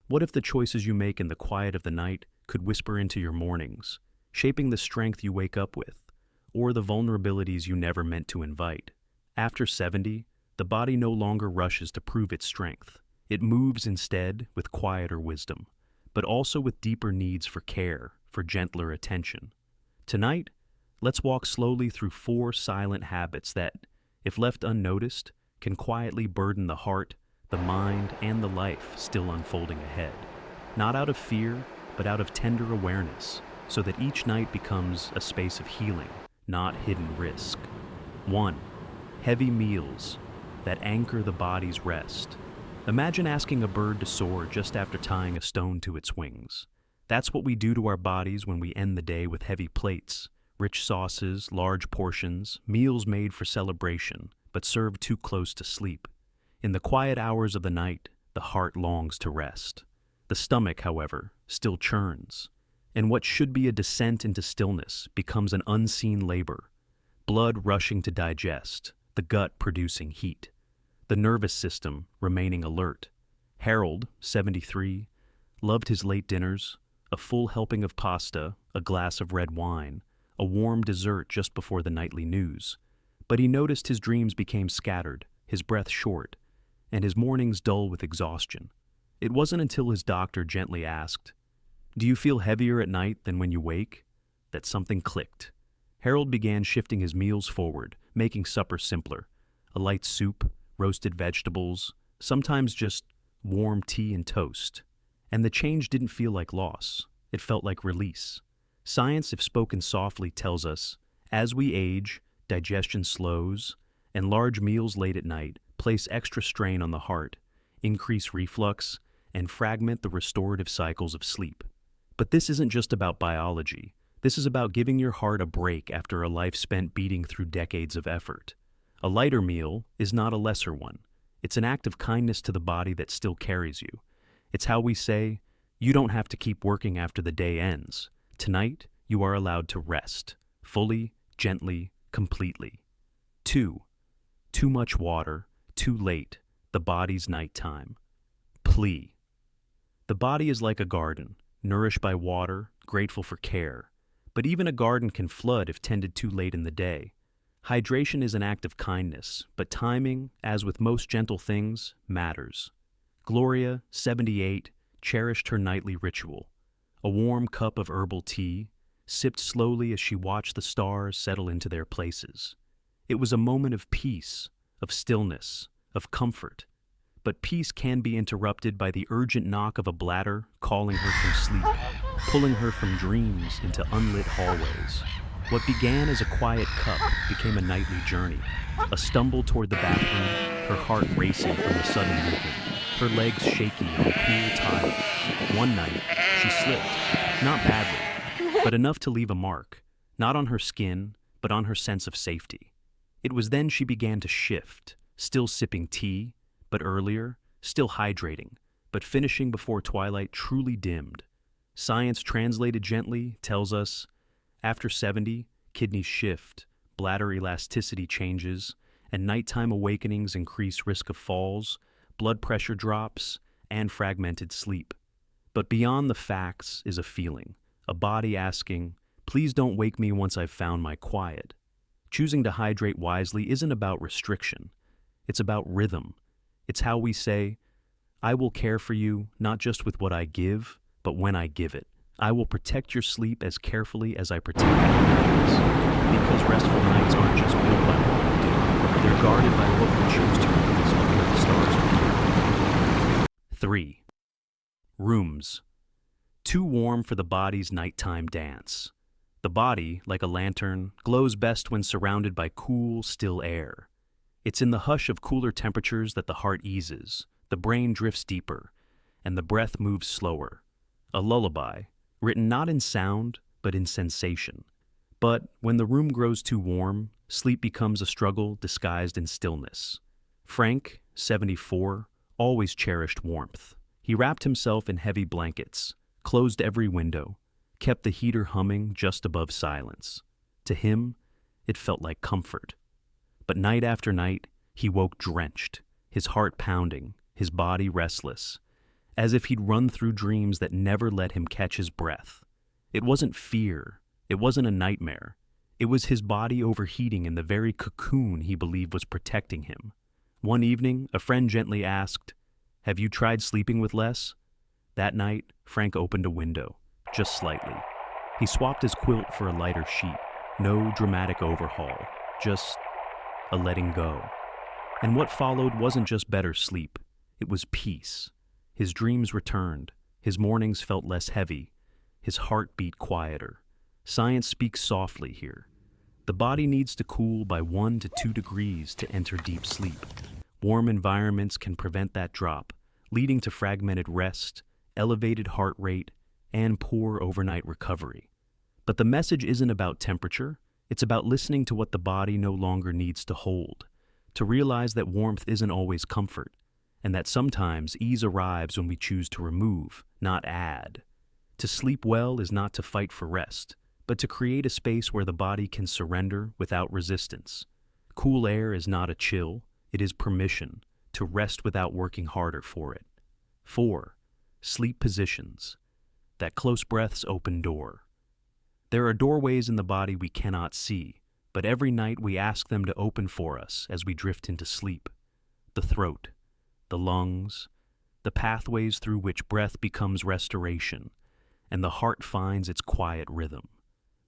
What if the choices you make in the quiet of the night could whisper into your mornings, shaping the strength you wake up with, or the vulnerabilities you never meant to invite? After 70, the body no longer rushes to prove its strength. It moves instead with quieter wisdom, but also with deeper needs for care, for gentler attention. Tonight, let's walk slowly through 4 silent habits that, if left unnoticed, can quietly burden the heart, the mind, and the life still unfolding ahead. Not out of fear, but out of tender awareness, so that each night becomes a space of healing, not hidden risk. 1. Heavy meals that anchor the body's rest. Imagine asking a bird to soar just after tying a stone to its wings. That's what we do to our bodies when we end the day with heavy plates, rich sauces, large portions, meals made for celebration, but served too close to sleep. In the quiet hours of the night, the heart longs to rest. The stomach, however, still churns, and what should be a descent into stillness becomes an unseen labor. Blood rushing to digest, the gut producing heat, the nervous system remaining alert. Harold, 73, loved his late dinners, a full helping of pasta, a glass of red wine, a warm dessert just before the nightly news. But he noticed his dreams became scattered, his breath short, and his mornings dull with exhaustion. It wasn't until his doctor gently asked, "Do you feel heavier at night than when you wake?" that something clicked. Harold began shifting his meals forward, making supper simpler. A light soup, roasted vegetables, sometimes just warm tea and toast. And the change didn't feel like loss. It felt like release. Science, if spoken softly, tells us, as we age, digestion slows, and large meals late at night place extra strain on the heart, increase reflux, and fragment the restorative cycles of sleep. But this isn't just about biology. This is about giving your heart a break after a life spent beating through decades of effort. A lighter meal is not a lesser one. It's an act of kindness to the body that still carries you. It's how we say, you don't have to keep working after the day ends. Tonight, you are allowed to rest, fully, gently, completely. 2. Too much water, too late, the body's nighttime. Plea. The body is like a garden, nourished by water, grateful for care. But even a garden can flood if tended too late in the day. Hydration is an act of kindness, but timing, as with most gentle things, matters. Gloria, 78, cherished her nightly ritual. A warm cup of herbal tea, sipped slowly as she watched the stars settle into their places. It was a moment of peace, of stillness, of comfort. But peace can be interrupted by the urgent knock of a bladder calling her from sleep, pulling her from dreams into unlit hallways. What began as a quiet cup became a nightly journey, a stumble toward the bathroom, her heart racing from the sudden movement, her legs shaky on cool tile. One night, she slipped, not badly, but enough to leave a mark, not on her skin, but on her sense of safety. It was then she began to shift, still sipping tea, but earlier, still hydrating, but finishing before twilight truly dimmed. Science, translated gently, tells us, after 70, kidneys shift, bladder elasticity changes, and nighttime awakenings increase risk of falls, blood pressure drops, and fragmented sleep. But beyond the facts is a feeling, a body asking, please don't wake me once I've found my quiet. Choosing to hydrate wisely isn't about restriction. It's about rhythm. It's how we say, I will care for you, not just with what I give, but when I give it. I will protect your sleep as carefully as I protect your bodies. Because restful nights aren't just built by what we do. They're guarded by what we choose to release before the stars appear. 3. Rooms. Too warm for the body's nighttime dance. The body, like a lantern, glows best when surrounded by cool, still air. It's in the hush of cooler temperatures that the heart eases, the brain drifts deeper, and the breath moves slower. A lullaby, written not in sound, but in sensation. But when the room grows too warm, sleep becomes a struggle disguised in stillness. Frank, 74, always cherished warmth. He wrapped himself in heavy blankets, closed every window, kept the heater humming just above silence. To him, it felt like comfort. But night after night, he woke drenched, his heart pounding, his body restless. as if he'd run through dreams that never let him catch his breath. It wasn't fear. It wasn't a nightmare. It was his body overheating in the very cocoon he believed was protecting him. One evening, a friend gently asked, "Have you tried sleeping with less?" That night, Frank opened a window, just slightly. He swapped his quilt for a lighter sheet. No dramatic overhaul, just a letting go. And what followed wasn't just better sleep, it was peace. His dreams returned, his mornings felt less heavy, his heart beat quieter. Science speaks softly here. The body needs to cool by 1 to 2 degrees to enter deep sleep. Warm environments can prevent that drop, leading to fragmented rest, elevated heart rate, and poor overnight recovery. But the message isn't about temperature, it's about listening to what the body no longer needs to hold, to realize that warmth isn't always comfort, and that sometimes ease arrives when we choose to remove, not add. To sleep well is not to fight for rest, but to create a space where the body can surrender without resistance. Cool air is not a chill, it is permission to rest without working harder for it. 4. Sleep positions. That close breath's open door. There are doorways in the body we cannot see, but every night we ask them to open for us as we drift into sleep. The throat, the lungs, the pathways through which breath becomes restoration, and the heart finds its quiet rhythm.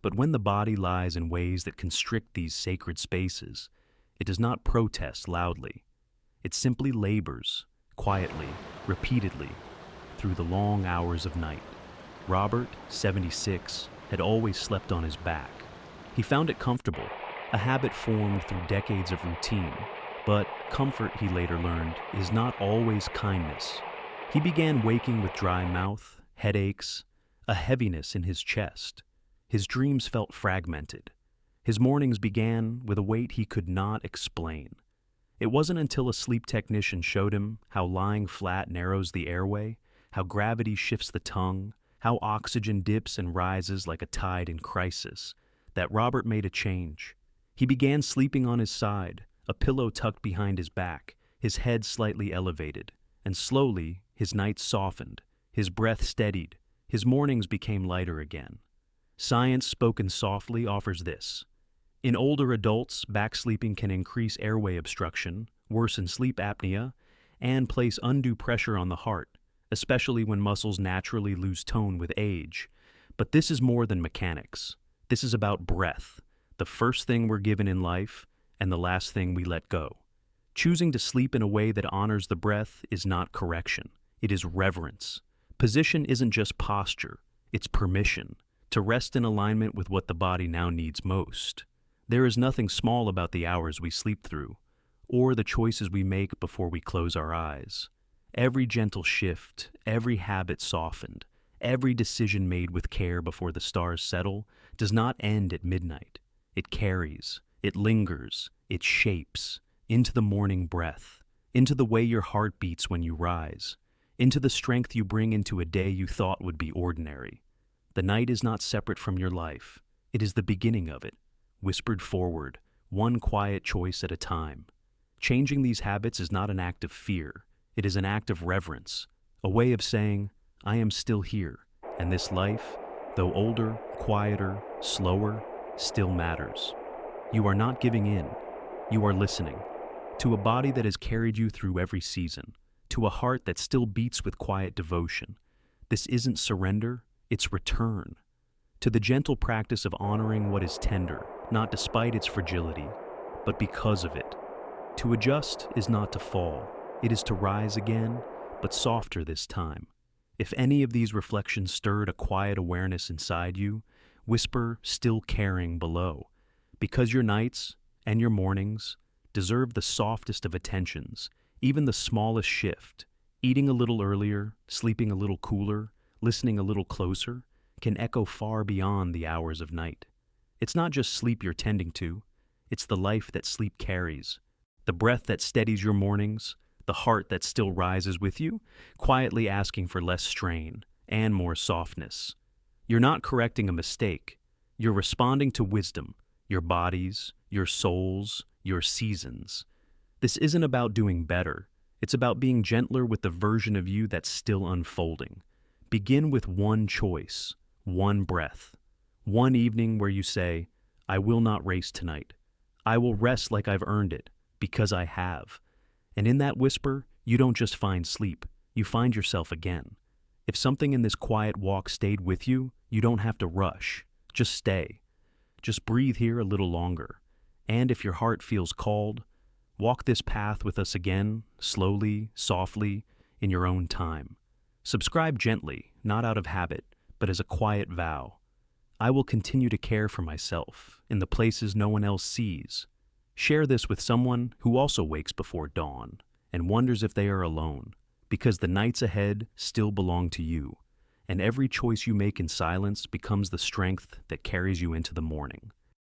But when the body lies in ways that constrict these sacred spaces, it does not protest loudly. It simply labors, quietly, repeatedly, through the long hours of night. Robert, 76, had always slept on his back. He found it comfortable, a habit formed through decades of routine. But comfort, he later learned, is not always kindness. He began waking with dry mouth, headaches, a heaviness in his chest. His dreams felt fragmented. His mornings began with a weight he could not explain. It wasn't until a sleep technician showed him how lying flat narrows the airway, how gravity shifts the tongue, how oxygen dips and rises like a tide in crisis, that Robert made a change. He began sleeping on his side, a pillow tucked behind his back, his head slightly elevated, and slowly his nights softened, his breath steadied, his mornings became lighter again. Science, spoken softly, offers this. In older adults, backsleeping can increase airway obstruction, worsen sleep apnea, and place undue pressure on the heart, especially when muscles naturally lose tone with age. But this is more than mechanics. This is about breath, the first thing we're given in life and the last thing we let go. Choosing to sleep in a way that honors the breath is not correction. It is reverence. Position isn't just posture, it's permission to rest in alignment with what the body now needs most. There is nothing small about the hours we sleep through, or the choices we make before we close our eyes. Every gentle shift, every habit softened, every decision made with care before the stars settle does not end at midnight. It carries, it lingers, it shapes into the morning breath, into the way your heart beats when you rise, into the strength you bring into a day you thought would be ordinary. The night is not separate from your life. It is the beginning of it, whispered forward, one quiet choice at a time. Changing these habits is not an act of fear. It is an act of reverence, a way of saying, I am still here, and this life, though older, quieter, slower, still matters. You are not giving in. You are listening to a body that has carried you through every season, to a heart that still beats with quiet devotion. This isn't surrender, it's return. To the gentle practice of honoring what is tender, not despite its fragility, but because of it. To adjust is not to fall. It is to rise again, but softer this time. If any of these reflections stirred a quiet awareness inside you, whisper still caring below, because your nights and your mornings deserve the softest of attentions, even the smallest shift. Eating a little earlier, sleeping a little cooler, listening a little closer, can echo far beyond the hours of night. It's not just sleep you're tending to, it's the life that sleep carries, the breath that steadies your mornings, the heart that still rises with you, quietly asking for less strain and more softness. You're not correcting a mistake. You're responding to wisdom, your bodies, your souls, your seasons. This isn't about doing better. It's about being gentler with the version of you that's still unfolding. Begin with one choice, one breath, one evening where you say, I will not race tonight. I will rest like I've earned it, because I have. And in that whisper, you don't just find sleep, you find yourself again. If something in this quiet walk stayed with you, you don't have to rush. Just stay. Just breathe here a little longer. And if your heart feels called, walk this path with us again, slowly, softly, in your own time. Subscribe gently, not out of habit, but as a quiet vow. I will continue to care for myself in the places no one else sees. Share this with someone who also wakes before dawn and wonders if they are alone, because the nights ahead still belong to you, and every choice you make in silence becomes the strength that carries you into the morning.